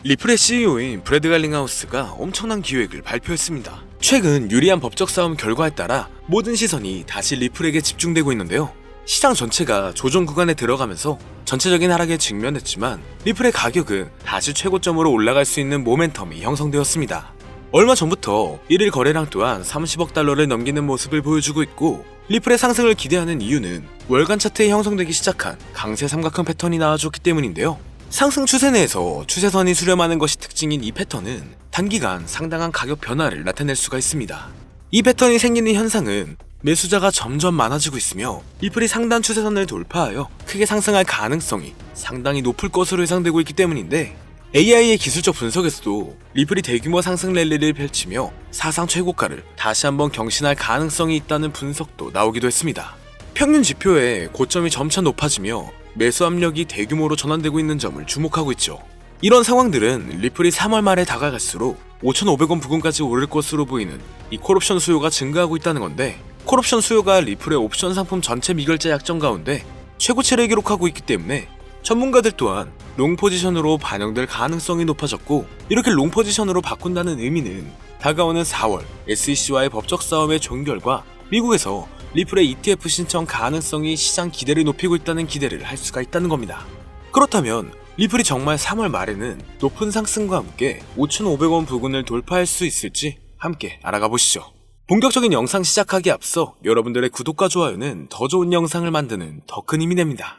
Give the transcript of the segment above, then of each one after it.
리플의 CEO인 브래드 갈링하우스가 엄청난 기획을 발표했습니다. 최근 유리한 법적 싸움 결과에 따라 모든 시선이 다시 리플에게 집중되고 있는데요. 시장 전체가 조정 구간에 들어가면서 전체적인 하락에 직면했지만 리플의 가격은 다시 최고점으로 올라갈 수 있는 모멘텀이 형성되었습니다. 얼마 전부터 1일 거래량 또한 30억 달러를 넘기는 모습을 보여주고 있고, 리플의 상승을 기대하는 이유는 월간 차트에 형성되기 시작한 강세 삼각형 패턴이 나와줬기 때문인데요. 상승 추세 내에서 추세선이 수렴하는 것이 특징인 이 패턴은 단기간 상당한 가격 변화를 나타낼 수가 있습니다. 이 패턴이 생기는 현상은 매수자가 점점 많아지고 있으며 리플이 상단 추세선을 돌파하여 크게 상승할 가능성이 상당히 높을 것으로 예상되고 있기 때문인데, AI의 기술적 분석에서도 리플이 대규모 상승 랠리를 펼치며 사상 최고가를 다시 한번 경신할 가능성이 있다는 분석도 나오기도 했습니다. 평균 지표의 고점이 점차 높아지며 매수 압력이 대규모로 전환되고 있는 점을 주목하고 있죠. 이런 상황들은 리플이 3월 말에 다가갈수록 5,500원 부근까지 오를 것으로 보이는 이 콜옵션 수요가 증가하고 있다는 건데, 콜옵션 수요가 리플의 옵션 상품 전체 미결제 약정 가운데 최고치를 기록하고 있기 때문에 전문가들 또한 롱 포지션으로 반영될 가능성이 높아졌고, 이렇게 롱 포지션으로 바꾼다는 의미는 다가오는 4월 SEC와의 법적 싸움의 종결과 미국에서 리플의 ETF 신청 가능성이 시장 기대를 높이고 있다는 기대를 할 수가 있다는 겁니다. 그렇다면 리플이 정말 3월 말에는 높은 상승과 함께 5,500원 부근을 돌파할 수 있을지 함께 알아가 보시죠. 본격적인 영상 시작하기에 앞서 여러분들의 구독과 좋아요는 더 좋은 영상을 만드는 더 큰 힘이 됩니다.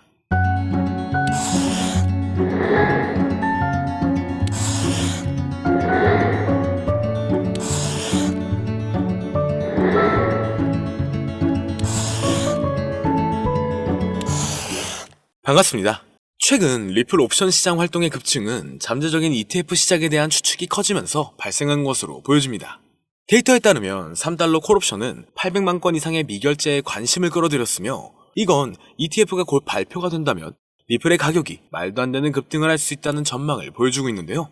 반갑습니다. 최근 리플 옵션 시장 활동의 급증은 잠재적인 ETF 시작에 대한 추측이 커지면서 발생한 것으로 보여집니다. 데이터에 따르면 3달러 콜옵션은 800만 건 이상의 미결제에 관심을 끌어들였으며, 이건 ETF가 곧 발표가 된다면 리플의 가격이 말도 안 되는 급등을 할 수 있다는 전망을 보여주고 있는데요.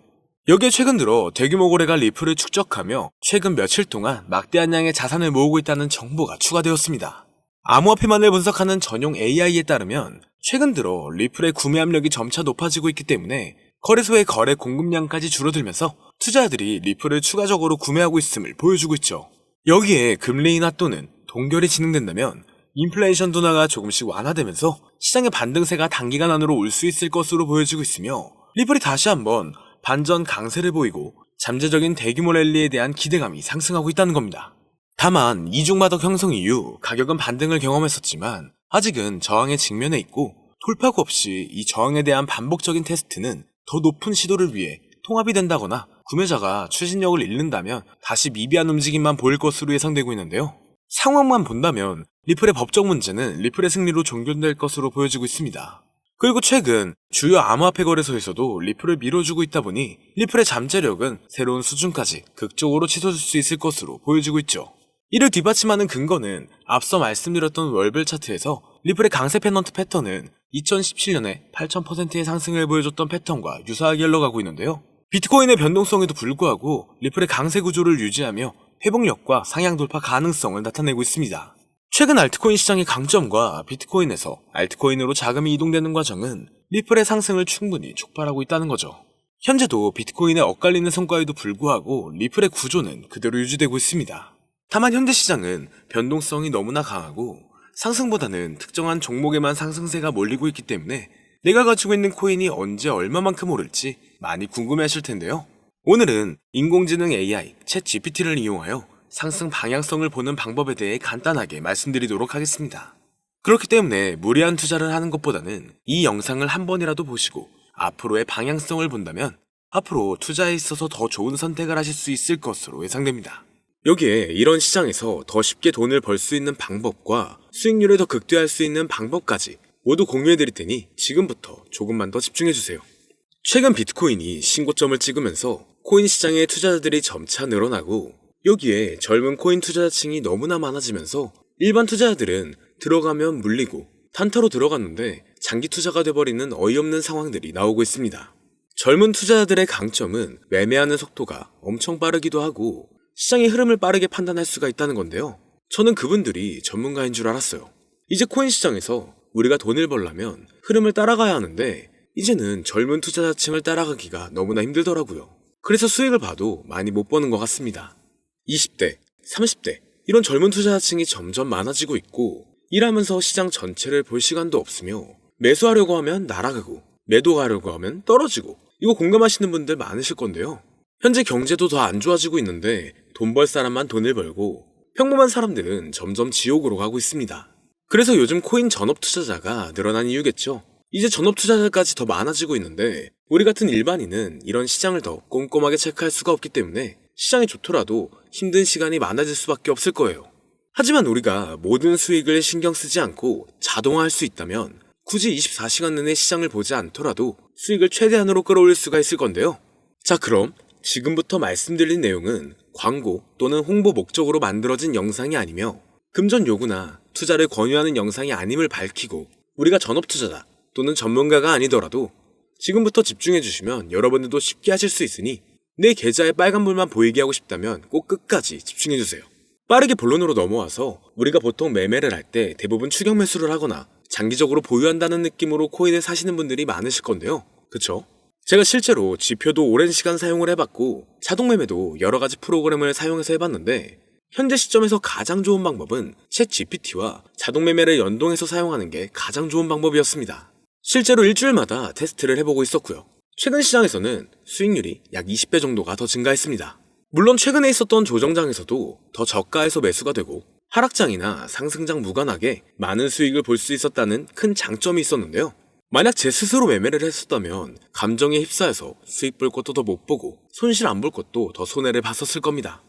여기에 최근 들어 대규모 거래가 리플을 축적하며 최근 며칠 동안 막대한 양의 자산을 모으고 있다는 정보가 추가되었습니다. 암호화폐만을 분석하는 전용 AI에 따르면 최근 들어 리플의 구매 압력이 점차 높아지고 있기 때문에 거래소의 거래 공급량까지 줄어들면서 투자자들이 리플을 추가적으로 구매하고 있음을 보여주고 있죠. 여기에 금리 인하 또는 동결이 진행된다면 인플레이션 둔화가 조금씩 완화되면서 시장의 반등세가 단기간 안으로 올 수 있을 것으로 보여지고 있으며, 리플이 다시 한번 반전 강세를 보이고 잠재적인 대규모 랠리에 대한 기대감이 상승하고 있다는 겁니다. 다만 이중마덕 형성 이후 가격은 반등을 경험했었지만 아직은 저항에 직면해 있고, 돌파구 없이 이 저항에 대한 반복적인 테스트는 더 높은 시도를 위해 통합이 된다거나 구매자가 추진력을 잃는다면 다시 미비한 움직임만 보일 것으로 예상되고 있는데요. 상황만 본다면 리플의 법적 문제는 리플의 승리로 종결될 것으로 보여지고 있습니다. 그리고 최근 주요 암호화폐 거래소에서도 리플을 밀어주고 있다 보니 리플의 잠재력은 새로운 수준까지 극적으로 치솟을 수 있을 것으로 보여지고 있죠. 이를 뒷받침하는 근거는 앞서 말씀드렸던 월별 차트에서 리플의 강세 페넌트 패턴은 2017년에 8,000%의 상승을 보여줬던 패턴과 유사하게 흘러가고 있는데요. 비트코인의 변동성에도 불구하고 리플의 강세 구조를 유지하며 회복력과 상향 돌파 가능성을 나타내고 있습니다. 최근 알트코인 시장의 강점과 비트코인에서 알트코인으로 자금이 이동되는 과정은 리플의 상승을 충분히 촉발하고 있다는 거죠. 현재도 비트코인의 엇갈리는 성과에도 불구하고 리플의 구조는 그대로 유지되고 있습니다. 다만 현재 시장은 변동성이 너무나 강하고 상승보다는 특정한 종목에만 상승세가 몰리고 있기 때문에 내가 가지고 있는 코인이 언제 얼마만큼 오를지 많이 궁금해하실 텐데요. 오늘은 인공지능 AI 챗 GPT를 이용하여 상승 방향성을 보는 방법에 대해 간단하게 말씀드리도록 하겠습니다. 그렇기 때문에 무리한 투자를 하는 것보다는 이 영상을 한 번이라도 보시고 앞으로의 방향성을 본다면 앞으로 투자에 있어서 더 좋은 선택을 하실 수 있을 것으로 예상됩니다. 여기에 이런 시장에서 더 쉽게 돈을 벌 수 있는 방법과 수익률을 더 극대화할 수 있는 방법까지 모두 공유해드릴 테니 지금부터 조금만 더 집중해주세요. 최근 비트코인이 신고점을 찍으면서 코인 시장의 투자자들이 점차 늘어나고, 여기에 젊은 코인 투자자층이 너무나 많아지면서 일반 투자자들은 들어가면 물리고 단타로 들어갔는데 장기 투자가 돼버리는 어이없는 상황들이 나오고 있습니다. 젊은 투자자들의 강점은 매매하는 속도가 엄청 빠르기도 하고 시장의 흐름을 빠르게 판단할 수가 있다는 건데요. 저는 그분들이 전문가인 줄 알았어요. 이제 코인 시장에서 우리가 돈을 벌려면 흐름을 따라가야 하는데 이제는 젊은 투자자층을 따라가기가 너무나 힘들더라고요. 그래서 수익을 봐도 많이 못 버는 것 같습니다. 20대, 30대 이런 젊은 투자자층이 점점 많아지고 있고 일하면서 시장 전체를 볼 시간도 없으며 매수하려고 하면 날아가고 매도하려고 하면 떨어지고 이거 공감하시는 분들 많으실 건데요. 현재 경제도 더 안 좋아지고 있는데 돈 벌 사람만 돈을 벌고 평범한 사람들은 점점 지옥으로 가고 있습니다. 그래서 요즘 코인 전업 투자자가 늘어난 이유겠죠. 이제 전업 투자자까지 더 많아지고 있는데 우리 같은 일반인은 이런 시장을 더 꼼꼼하게 체크할 수가 없기 때문에 시장이 좋더라도 힘든 시간이 많아질 수밖에 없을 거예요. 하지만 우리가 모든 수익을 신경 쓰지 않고 자동화할 수 있다면 굳이 24시간 내내 시장을 보지 않더라도 수익을 최대한으로 끌어올릴 수가 있을 건데요. 자, 그럼 지금부터 말씀드린 내용은 광고 또는 홍보 목적으로 만들어진 영상이 아니며 금전 요구나 투자를 권유하는 영상이 아님을 밝히고 우리가 전업 투자자 또는 전문가가 아니더라도 지금부터 집중해 주시면 여러분들도 쉽게 하실 수 있으니 내 계좌에 빨간불만 보이게 하고 싶다면 꼭 끝까지 집중해 주세요. 빠르게 본론으로 넘어와서 우리가 보통 매매를 할 때 대부분 추격 매수를 하거나 장기적으로 보유한다는 느낌으로 코인을 사시는 분들이 많으실 건데요. 그쵸? 제가 실제로 지표도 오랜 시간 사용을 해봤고 자동 매매도 여러 가지 프로그램을 사용해서 해봤는데 현재 시점에서 가장 좋은 방법은 챗 GPT와 자동 매매를 연동해서 사용하는 게 가장 좋은 방법이었습니다. 실제로 일주일마다 테스트를 해보고 있었고요. 최근 시장에서는 수익률이 약 20배 정도가 더 증가했습니다. 물론 최근에 있었던 조정장에서도 더 저가에서 매수가 되고 하락장이나 상승장 무관하게 많은 수익을 볼 수 있었다는 큰 장점이 있었는데요. 만약 제 스스로 매매를 했었다면 감정에 휩싸여서 수익 볼 것도 더 못 보고 손실 안 볼 것도 더 손해를 봤었을 겁니다.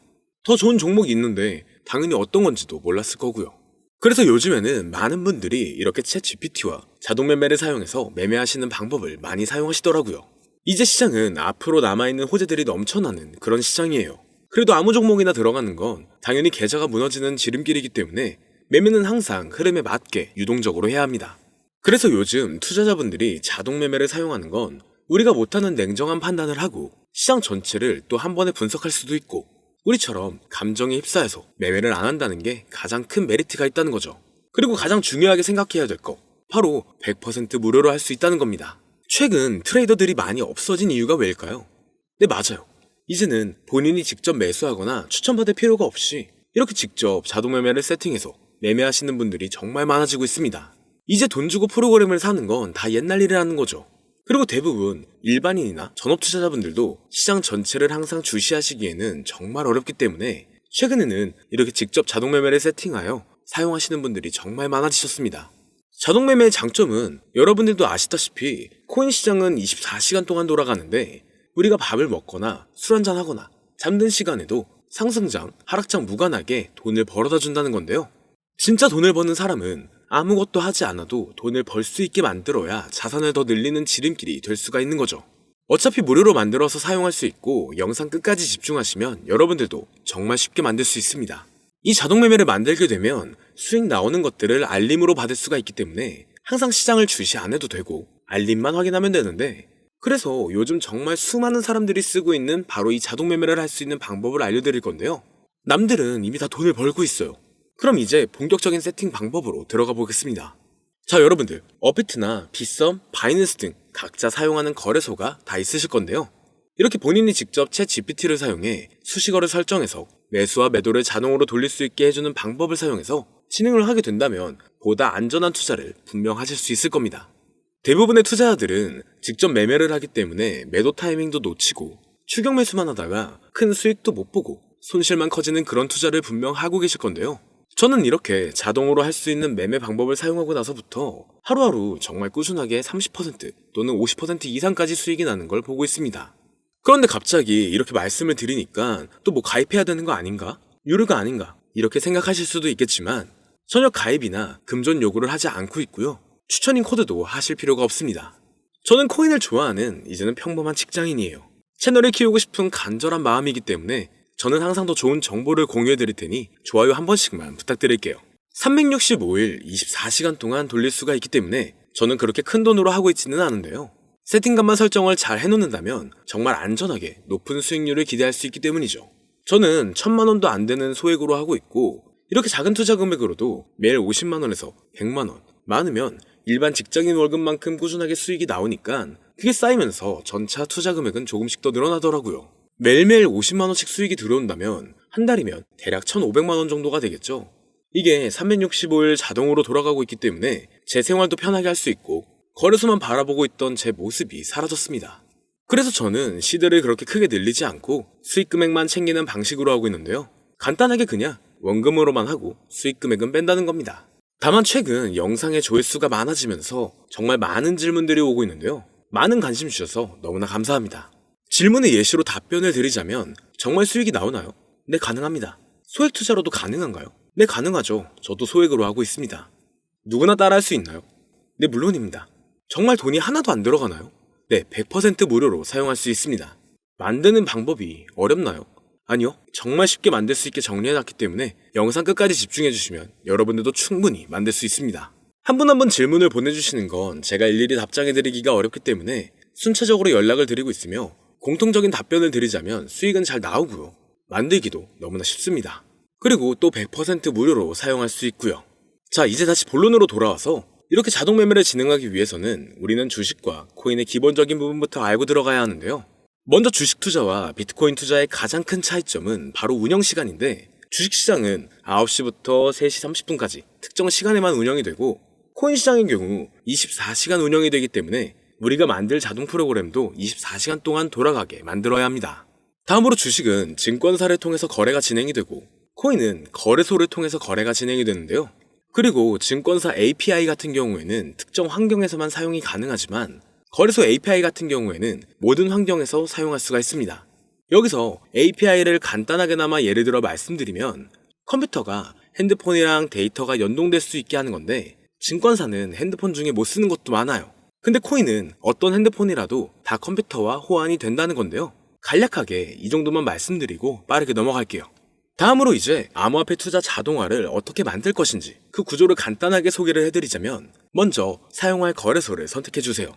더 좋은 종목이 있는데 당연히 어떤 건지도 몰랐을 거고요. 그래서 요즘에는 많은 분들이 이렇게 챗 GPT와 자동 매매를 사용해서 매매하시는 방법을 많이 사용하시더라고요. 이제 시장은 앞으로 남아있는 호재들이 넘쳐나는 그런 시장이에요. 그래도 아무 종목이나 들어가는 건 당연히 계좌가 무너지는 지름길이기 때문에 매매는 항상 흐름에 맞게 유동적으로 해야 합니다. 그래서 요즘 투자자분들이 자동 매매를 사용하는 건 우리가 못하는 냉정한 판단을 하고 시장 전체를 또 한 번에 분석할 수도 있고 우리처럼 감정에 휩싸여서 매매를 안 한다는 게 가장 큰 메리트가 있다는 거죠. 그리고 가장 중요하게 생각해야 될 거 바로 100% 무료로 할 수 있다는 겁니다. 최근 트레이더들이 많이 없어진 이유가 왜일까요? 네, 맞아요. 이제는 본인이 직접 매수하거나 추천받을 필요가 없이 이렇게 직접 자동 매매를 세팅해서 매매하시는 분들이 정말 많아지고 있습니다. 이제 돈 주고 프로그램을 사는 건 다 옛날 일이라는 거죠. 그리고 대부분 일반인이나 전업 투자자분들도 시장 전체를 항상 주시하시기에는 정말 어렵기 때문에 최근에는 이렇게 직접 자동 매매를 세팅하여 사용하시는 분들이 정말 많아지셨습니다. 자동 매매의 장점은 여러분들도 아시다시피 코인 시장은 24시간 동안 돌아가는데 우리가 밥을 먹거나 술 한잔 하거나 잠든 시간에도 상승장, 하락장 무관하게 돈을 벌어다 준다는 건데요. 진짜 돈을 버는 사람은 아무것도 하지 않아도 돈을 벌 수 있게 만들어야 자산을 더 늘리는 지름길이 될 수가 있는 거죠. 어차피 무료로 만들어서 사용할 수 있고 영상 끝까지 집중하시면 여러분들도 정말 쉽게 만들 수 있습니다. 이 자동 매매를 만들게 되면 수익 나오는 것들을 알림으로 받을 수가 있기 때문에 항상 시장을 주시 안 해도 되고 알림만 확인하면 되는데 그래서 요즘 정말 수많은 사람들이 쓰고 있는 바로 이 자동 매매를 할 수 있는 방법을 알려드릴 건데요. 남들은 이미 다 돈을 벌고 있어요. 그럼 이제 본격적인 세팅 방법으로 들어가 보겠습니다. 자, 여러분들 업비트나 빗썸, 바이낸스 등 각자 사용하는 거래소가 다 있으실 건데요. 이렇게 본인이 직접 챗 GPT를 사용해 수식어를 설정해서 매수와 매도를 자동으로 돌릴 수 있게 해주는 방법을 사용해서 진행을 하게 된다면 보다 안전한 투자를 분명 하실 수 있을 겁니다. 대부분의 투자자들은 직접 매매를 하기 때문에 매도 타이밍도 놓치고 추격 매수만 하다가 큰 수익도 못 보고 손실만 커지는 그런 투자를 분명 하고 계실 건데요. 저는 이렇게 자동으로 할 수 있는 매매 방법을 사용하고 나서부터 하루하루 정말 꾸준하게 30% 또는 50% 이상까지 수익이 나는 걸 보고 있습니다. 그런데 갑자기 이렇게 말씀을 드리니까 또 뭐 가입해야 되는 거 아닌가? 유료가 아닌가? 이렇게 생각하실 수도 있겠지만 전혀 가입이나 금전 요구를 하지 않고 있고요. 추천인 코드도 하실 필요가 없습니다. 저는 코인을 좋아하는 이제는 평범한 직장인이에요. 채널을 키우고 싶은 간절한 마음이기 때문에 저는 항상 더 좋은 정보를 공유해 드릴 테니 좋아요 한 번씩만 부탁드릴게요. 365일 24시간 동안 돌릴 수가 있기 때문에 저는 그렇게 큰 돈으로 하고 있지는 않은데요. 세팅값만 설정을 잘 해놓는다면 정말 안전하게 높은 수익률을 기대할 수 있기 때문이죠. 저는 1000만 원도 안 되는 소액으로 하고 있고 이렇게 작은 투자 금액으로도 매일 50만 원에서 100만 원, 많으면 일반 직장인 월급만큼 꾸준하게 수익이 나오니까 그게 쌓이면서 전차 투자 금액은 조금씩 더 늘어나더라고요. 매일매일 50만원씩 수익이 들어온다면 한 달이면 대략 1,500만원 정도가 되겠죠. 이게 365일 자동으로 돌아가고 있기 때문에 제 생활도 편하게 할 수 있고 거래소만 바라보고 있던 제 모습이 사라졌습니다. 그래서 저는 시드를 그렇게 크게 늘리지 않고 수익 금액만 챙기는 방식으로 하고 있는데요. 간단하게 그냥 원금으로만 하고 수익 금액은 뺀다는 겁니다. 다만 최근 영상의 조회수가 많아지면서 정말 많은 질문들이 오고 있는데요. 많은 관심 주셔서 너무나 감사합니다. 질문의 예시로 답변을 드리자면 정말 수익이 나오나요? 네, 가능합니다. 소액 투자로도 가능한가요? 네, 가능하죠. 저도 소액으로 하고 있습니다. 누구나 따라할 수 있나요? 네, 물론입니다. 정말 돈이 하나도 안 들어가나요? 네, 100% 무료로 사용할 수 있습니다. 만드는 방법이 어렵나요? 아니요, 정말 쉽게 만들 수 있게 정리해놨기 때문에 영상 끝까지 집중해주시면 여러분들도 충분히 만들 수 있습니다. 한 분 한 분 질문을 보내주시는 건 제가 일일이 답장해드리기가 어렵기 때문에 순차적으로 연락을 드리고 있으며 공통적인 답변을 드리자면 수익은 잘 나오고요. 만들기도 너무나 쉽습니다. 그리고 또 100% 무료로 사용할 수 있고요. 자, 이제 다시 본론으로 돌아와서 이렇게 자동 매매를 진행하기 위해서는 우리는 주식과 코인의 기본적인 부분부터 알고 들어가야 하는데요. 먼저 주식 투자와 비트코인 투자의 가장 큰 차이점은 바로 운영 시간인데, 주식시장은 9시부터 3시 30분까지 특정 시간에만 운영이 되고, 코인 시장의 경우 24시간 운영이 되기 때문에 우리가 만들 자동 프로그램도 24시간 동안 돌아가게 만들어야 합니다. 다음으로 주식은 증권사를 통해서 거래가 진행이 되고, 코인은 거래소를 통해서 거래가 진행이 되는데요. 그리고 증권사 API 같은 경우에는 특정 환경에서만 사용이 가능하지만 거래소 API 같은 경우에는 모든 환경에서 사용할 수가 있습니다. 여기서 API를 간단하게나마 예를 들어 말씀드리면 컴퓨터가 핸드폰이랑 데이터가 연동될 수 있게 하는 건데, 증권사는 핸드폰 중에 못 쓰는 것도 많아요. 근데 코인은 어떤 핸드폰이라도 다 컴퓨터와 호환이 된다는 건데요. 간략하게 이 정도만 말씀드리고 빠르게 넘어갈게요. 다음으로 이제 암호화폐 투자 자동화를 어떻게 만들 것인지 그 구조를 간단하게 소개를 해드리자면, 먼저 사용할 거래소를 선택해주세요.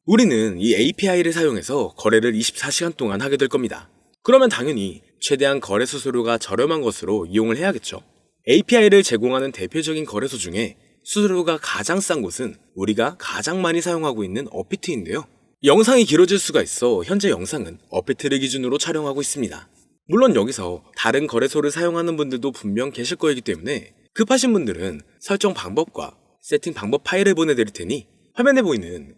우리는 이 API를 사용해서 거래를 24시간 동안 하게 될 겁니다. 그러면 당연히 최대한 거래 수수료가 저렴한 것으로 이용을 해야겠죠. API를 제공하는 대표적인 거래소 중에 수수료가 가장 싼 곳은 우리가 가장 많이 사용하고 있는 업비트인데요. 영상이 길어질 수가 있어 현재 영상은 업비트를 기준으로 촬영하고 있습니다. 물론 여기서 다른 거래소를 사용하는 분들도 분명 계실 거이기 때문에 급하신 분들은 설정 방법과 세팅 방법 파일을 보내드릴 테니 화면에 보이는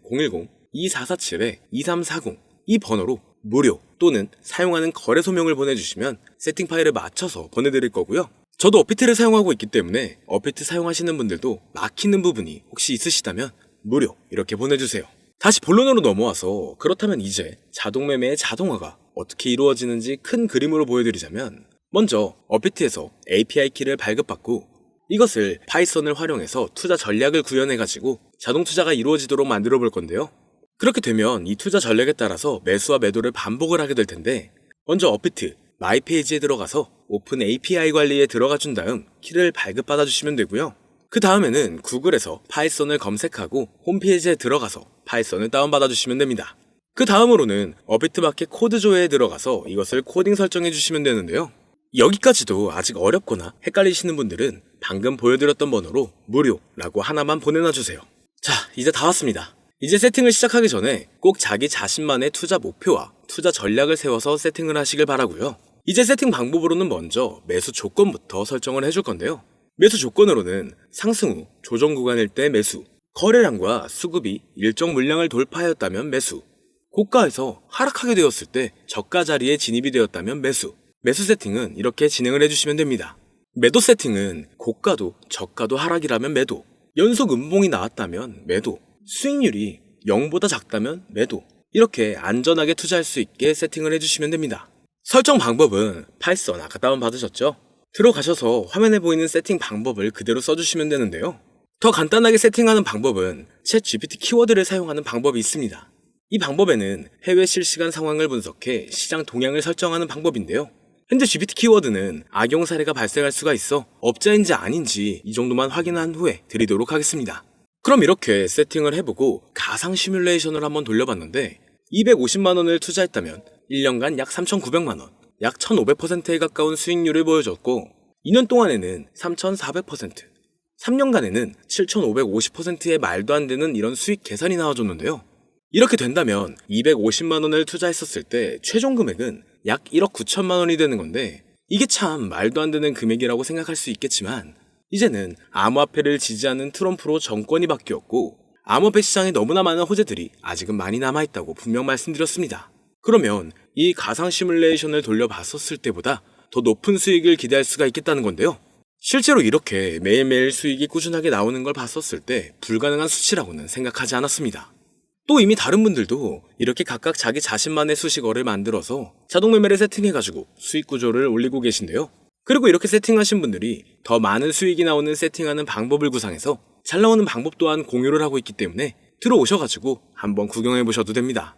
010-2447-2340 이 번호로 무료 또는 사용하는 거래소명을 보내주시면 세팅 파일을 맞춰서 보내드릴 거고요. 저도 업비트를 사용하고 있기 때문에 업비트 사용하시는 분들도 막히는 부분이 혹시 있으시다면 무료 이렇게 보내주세요. 다시 본론으로 넘어와서 그렇다면 이제 자동매매의 자동화가 어떻게 이루어지는지 큰 그림으로 보여드리자면, 먼저 업비트에서 API 키를 발급받고 이것을 파이썬을 활용해서 투자 전략을 구현해가지고 자동 투자가 이루어지도록 만들어 볼 건데요. 그렇게 되면 이 투자 전략에 따라서 매수와 매도를 반복을 하게 될 텐데, 먼저 업비트 마이 페이지에 들어가서 오픈 API 관리에 들어가 준 다음 키를 발급받아 주시면 되고요. 그 다음에는 구글에서 파이썬을 검색하고 홈페이지에 들어가서 파이썬을 다운받아 주시면 됩니다. 그 다음으로는 업비트 마켓 코드 조회에 들어가서 이것을 코딩 설정해 주시면 되는데요. 여기까지도 아직 어렵거나 헷갈리시는 분들은 방금 보여드렸던 번호로 무료라고 하나만 보내놔 주세요. 자, 이제 다 왔습니다. 이제 세팅을 시작하기 전에 꼭 자기 자신만의 투자 목표와 투자 전략을 세워서 세팅을 하시길 바라고요. 이제 세팅 방법으로는 먼저 매수 조건부터 설정을 해줄 건데요. 매수 조건으로는 상승 후 조정 구간일 때 매수, 거래량과 수급이 일정 물량을 돌파하였다면 매수, 고가에서 하락하게 되었을 때 저가 자리에 진입이 되었다면 매수, 매수 세팅은 이렇게 진행을 해주시면 됩니다. 매도 세팅은 고가도 저가도 하락이라면 매도, 연속 음봉이 나왔다면 매도, 수익률이 0보다 작다면 매도, 이렇게 안전하게 투자할 수 있게 세팅을 해주시면 됩니다. 설정 방법은 파이썬 아까 다운받으셨죠? 들어가셔서 화면에 보이는 세팅 방법을 그대로 써주시면 되는데요. 더 간단하게 세팅하는 방법은 챗 GPT 키워드를 사용하는 방법이 있습니다. 이 방법에는 해외 실시간 상황을 분석해 시장 동향을 설정하는 방법인데요. 현재 GPT 키워드는 악용 사례가 발생할 수가 있어 업자인지 아닌지 이 정도만 확인한 후에 드리도록 하겠습니다. 그럼 이렇게 세팅을 해보고 가상 시뮬레이션을 한번 돌려봤는데 250만원을 투자했다면 1년간 약 3,900만원, 약 1,500%에 가까운 수익률을 보여줬고 2년 동안에는 3,400%, 3년간에는 7,550%의 말도 안 되는 이런 수익 계산이 나와줬는데요. 이렇게 된다면 250만 원을 투자했었을 때 최종 금액은 약 1억 9천만 원이 되는 건데, 이게 참 말도 안 되는 금액이라고 생각할 수 있겠지만, 이제는 암호화폐를 지지하는 트럼프로 정권이 바뀌었고 암호화폐 시장에 너무나 많은 호재들이 아직은 많이 남아있다고 분명 말씀드렸습니다. 그러면 이 가상 시뮬레이션을 돌려봤었을 때보다 더 높은 수익을 기대할 수가 있겠다는 건데요. 실제로 이렇게 매일매일 수익이 꾸준하게 나오는 걸 봤었을 때 불가능한 수치라고는 생각하지 않았습니다. 또 이미 다른 분들도 이렇게 각각 자기 자신만의 수식어를 만들어서 자동매매를 세팅해가지고 수익 구조를 올리고 계신데요. 그리고 이렇게 세팅하신 분들이 더 많은 수익이 나오는 세팅하는 방법을 구상해서 잘 나오는 방법 또한 공유를 하고 있기 때문에 들어오셔가지고 한번 구경해보셔도 됩니다.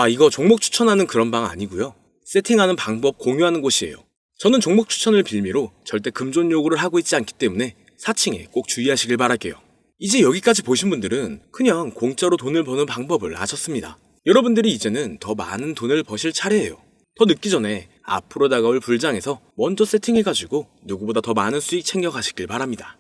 이거 종목 추천하는 그런 방 아니고요. 세팅하는 방법 공유하는 곳이에요. 저는 종목 추천을 빌미로 절대 금전 요구를 하고 있지 않기 때문에 사칭에 꼭 주의하시길 바랄게요. 이제 여기까지 보신 분들은 그냥 공짜로 돈을 버는 방법을 아셨습니다. 여러분들이 이제는 더 많은 돈을 버실 차례예요. 더 늦기 전에 앞으로 다가올 불장에서 먼저 세팅해가지고 누구보다 더 많은 수익 챙겨가시길 바랍니다.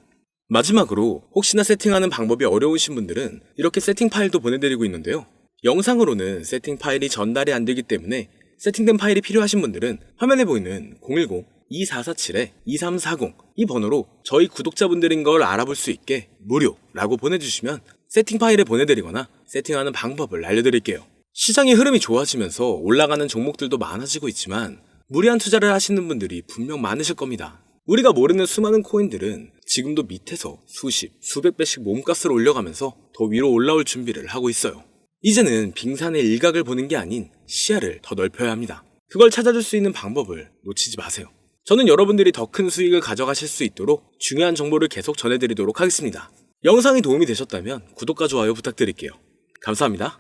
마지막으로 혹시나 세팅하는 방법이 어려우신 분들은 이렇게 세팅 파일도 보내드리고 있는데요. 영상으로는 세팅 파일이 전달이 안 되기 때문에 세팅된 파일이 필요하신 분들은 화면에 보이는 010-2447-2340 이 번호로 저희 구독자분들인 걸 알아볼 수 있게 무료라고 보내주시면 세팅 파일을 보내드리거나 세팅하는 방법을 알려드릴게요. 시장의 흐름이 좋아지면서 올라가는 종목들도 많아지고 있지만 무리한 투자를 하시는 분들이 분명 많으실 겁니다. 우리가 모르는 수많은 코인들은 지금도 밑에서 수십, 수백 배씩 몸값을 올려가면서 더 위로 올라올 준비를 하고 있어요. 이제는 빙산의 일각을 보는 게 아닌 시야를 더 넓혀야 합니다. 그걸 찾아줄 수 있는 방법을 놓치지 마세요. 저는 여러분들이 더 큰 수익을 가져가실 수 있도록 중요한 정보를 계속 전해드리도록 하겠습니다. 영상이 도움이 되셨다면 구독과 좋아요 부탁드릴게요. 감사합니다.